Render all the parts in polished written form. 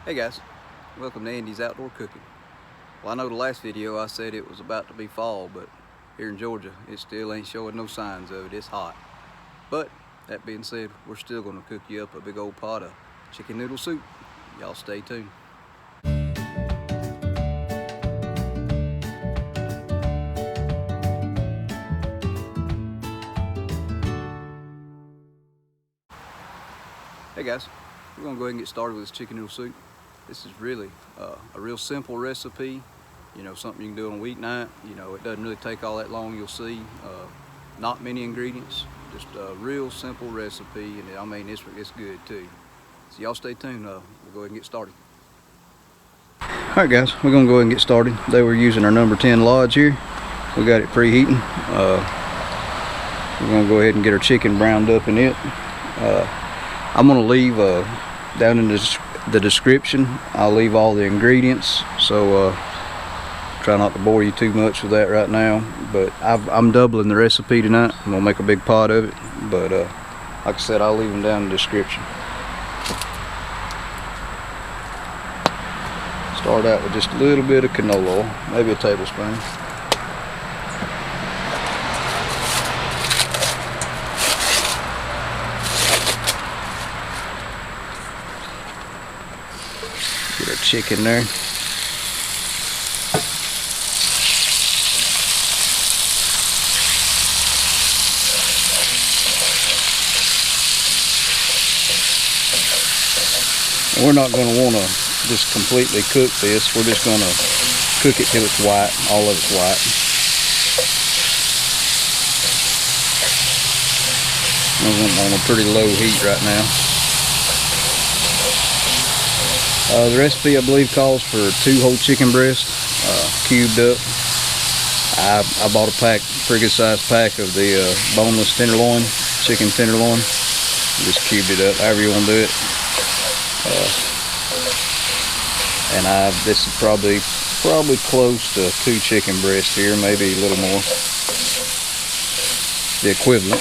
Hey guys, welcome to Andy's Outdoor Cooking. Well, I know the last video I said it was about to be fall, but here in Georgia it still ain't showing no signs of it. It's hot. But that being said, we're still going to cook you up a big old pot of chicken noodle soup. Y'all stay tuned. Hey guys, we're going to go ahead and get started with this chicken noodle soup. This is really a real simple recipe, you know, something you can do on a weeknight. You know, it doesn't really take all that long, you'll see. Not many ingredients, just a real simple recipe, and I mean, it's good too. So y'all stay tuned, we'll go ahead and get started. Alright guys, we're going to go ahead and get started. Today we're using our number 10 Lodge here. We got it preheating. We're going to go ahead and get our chicken browned up in it. I'm going to leave down in the description, I'll leave all the ingredients, so try not to bore you too much with that right now. But I'm doubling the recipe tonight. I'm going to make a big pot of it, but like I said, I'll leave them down in the description. Start out with just a little bit of canola oil, maybe a tablespoon. Get our chicken there. We're not going to want to just completely cook this. We're just going to cook it till it's white, all of it's white. We're on a pretty low heat right now. The recipe, I believe, calls for 2 whole chicken breasts, cubed up. I bought a pretty good sized pack of the boneless tenderloin, chicken tenderloin. Just cubed it up, however you want to do it. And this is probably close to 2 chicken breasts here, maybe a little more. The equivalent.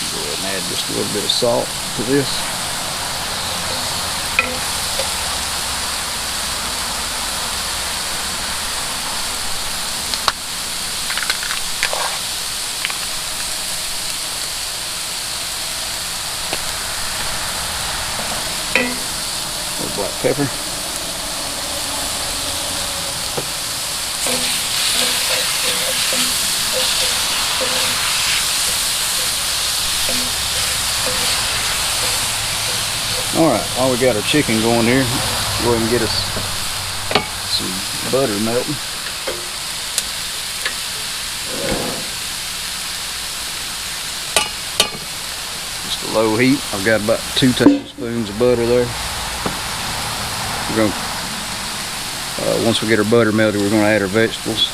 Go ahead and add just a little bit of salt to this. Black pepper. Alright, while we got our chicken going here, go ahead and get us some butter melting. Just a low heat. I've got about 2 tablespoons of butter there. We're going once we get our butter melted, we're going to add our vegetables.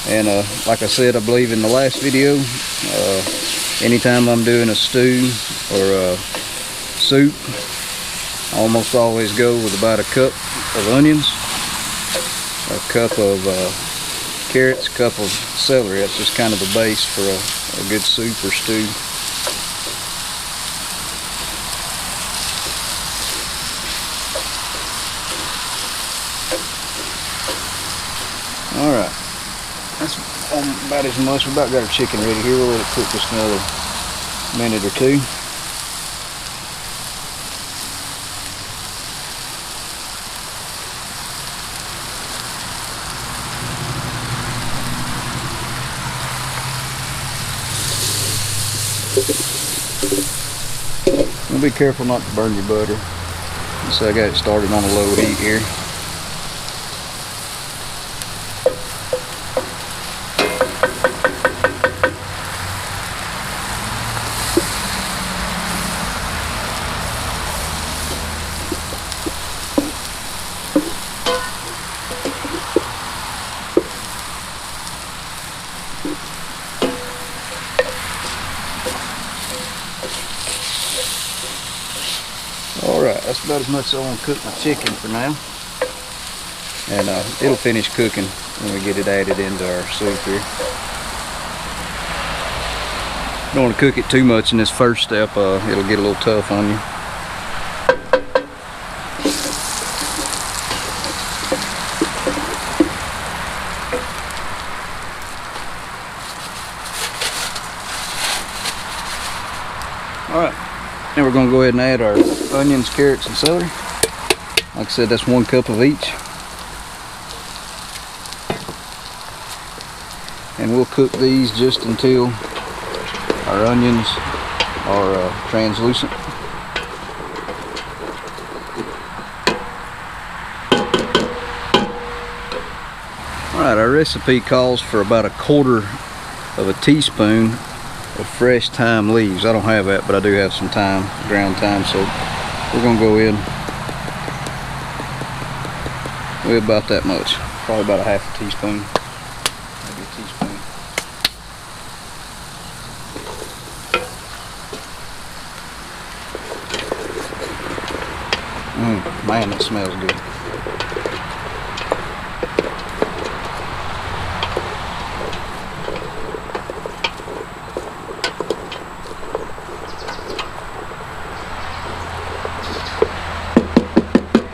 And like I said, I believe in the last video, anytime I'm doing a stew or a soup, I almost always go with about a cup of onions, a cup of carrots, a cup of celery. That's just kind of the base for a good soup or stew. Alright, that's about as much. We've about got our chicken ready here. We'll let it cook just another minute or 2. Be careful not to burn your butter. So I got it started on a low heat here. Alright, that's about as much as I want to cook my chicken for now. And it'll finish cooking when we get it added into our soup here. Don't want to cook it too much in this first step, it'll get a little tough on you. Alright, now we're going to go ahead and add our onions, carrots, and celery. Like I said, that's 1 cup of each. And we'll cook these just until our onions are translucent. Alright, our recipe calls for about 1/4 of a teaspoon of fresh thyme leaves. I don't have that, but I do have some thyme, ground thyme, so we're going to go in with about that much. Probably about 1/2 teaspoon, maybe a teaspoon. Man, that smells good.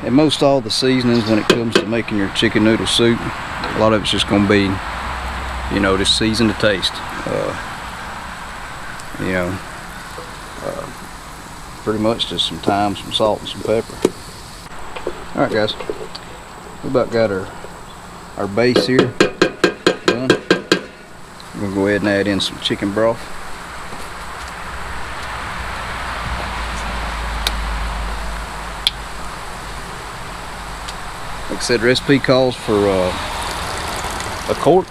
And most all the seasonings when it comes to making your chicken noodle soup, a lot of it's just going to be, you know, just season to taste. Pretty much just some thyme, some salt, and some pepper. Alright guys, we about got our base here done. We're going to go ahead and add in some chicken broth. Like I said, the recipe calls for 1 quart,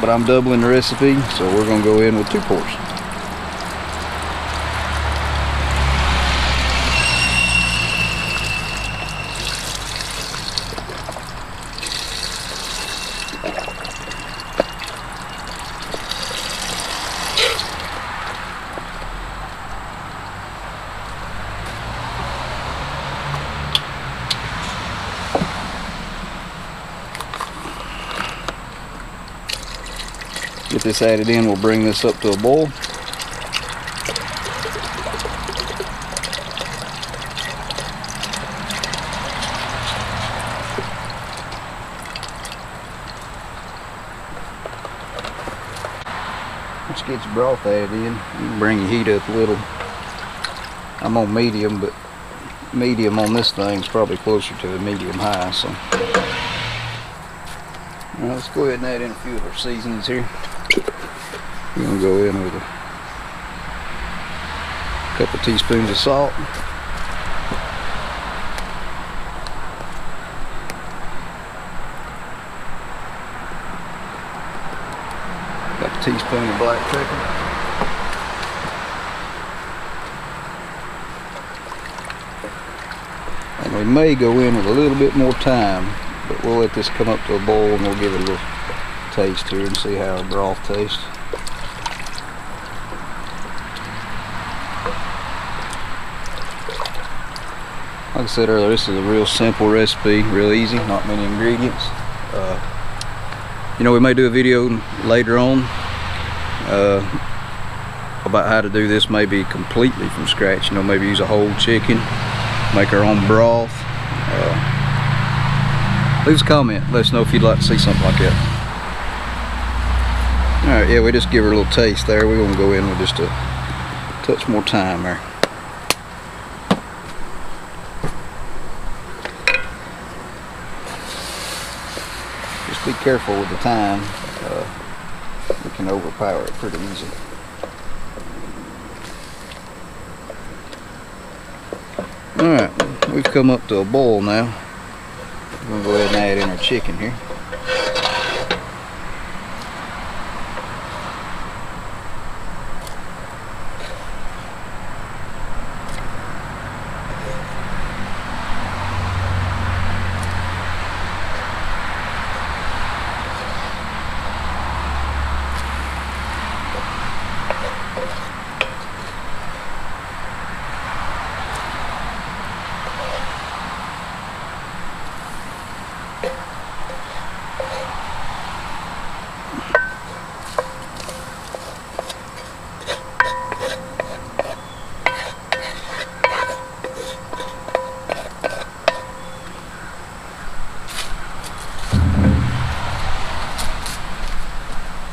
but I'm doubling the recipe, so we're going to go in with 2 quarts. Get this added in, we'll bring this up to a boil. Once you get your broth added in, you can bring your heat up a little. I'm on medium, but medium on this thing is probably closer to a medium high. So now let's go ahead and add in a few of our seasonings here. We're going to go in with a couple teaspoons of salt, a teaspoon of black pepper, and we may go in with a little bit more thyme, but we'll let this come up to a boil and we'll give it a little taste here and see how our broth tastes. Like I said earlier, this is a real simple recipe, real easy, not many ingredients. You know, we may do a video later on about how to do this, maybe completely from scratch. You know, maybe use a whole chicken, make our own broth. Leave us a comment, let us know if you'd like to see something like that. Alright, yeah, we just give her a little taste there. We're going to go in with just a touch more thyme there. Just be careful with the thyme. We can overpower it pretty easy. Alright, we've come up to a boil now. We're going to go ahead and add in our chicken here.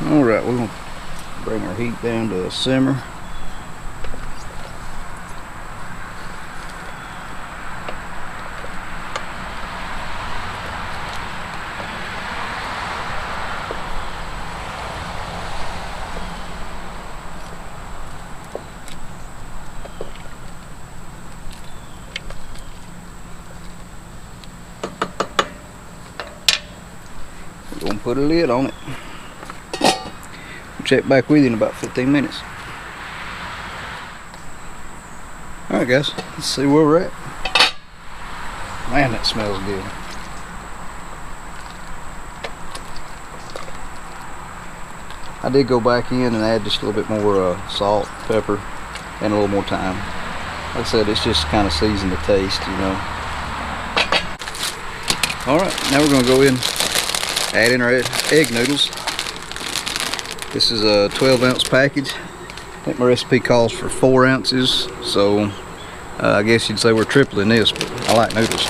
Alright, we're going to bring our heat down to a simmer. We're going to put a lid on it. Check back with you in about 15 minutes. Alright guys, let's see where we're at. Man, that smells good. I did go back in and add just a little bit more salt, pepper, and a little more thyme. Like I said, it's just kind of season the taste, you know. Alright, now we're going to go in, add in our egg noodles. This is a 12-ounce package. I think my recipe calls for 4 ounces, so I guess you'd say we're tripling this, but I like noodles.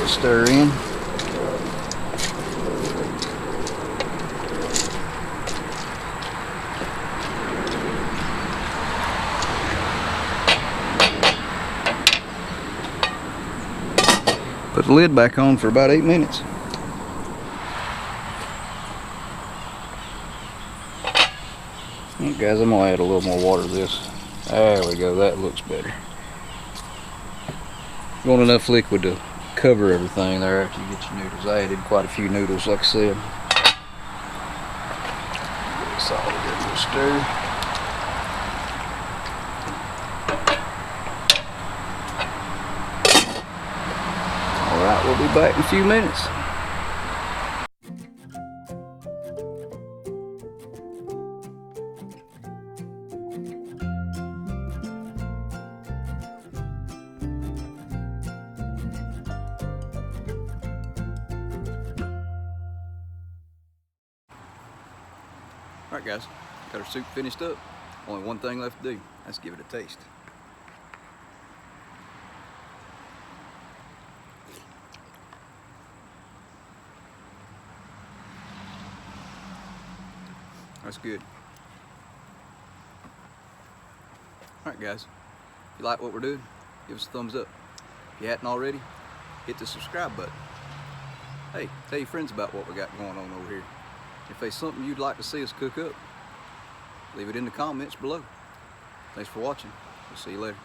Stir in. Put the lid back on for about 8 minutes. Alright guys, I'm going to add a little more water to this. There we go, that looks better. You want enough liquid to cover everything there after you get your noodles. I added quite a few noodles, like I said. Get this all together, stir. Alright, we'll be back in a few minutes. Alright guys, got our soup finished up. Only one thing left to do. Let's give it a taste. That's good. Alright guys, if you like what we're doing, give us a thumbs up. If you hadn't already, hit the subscribe button. Hey, tell your friends about what we got going on over here. If there's something you'd like to see us cook up, leave it in the comments below. Thanks for watching. We'll see you later.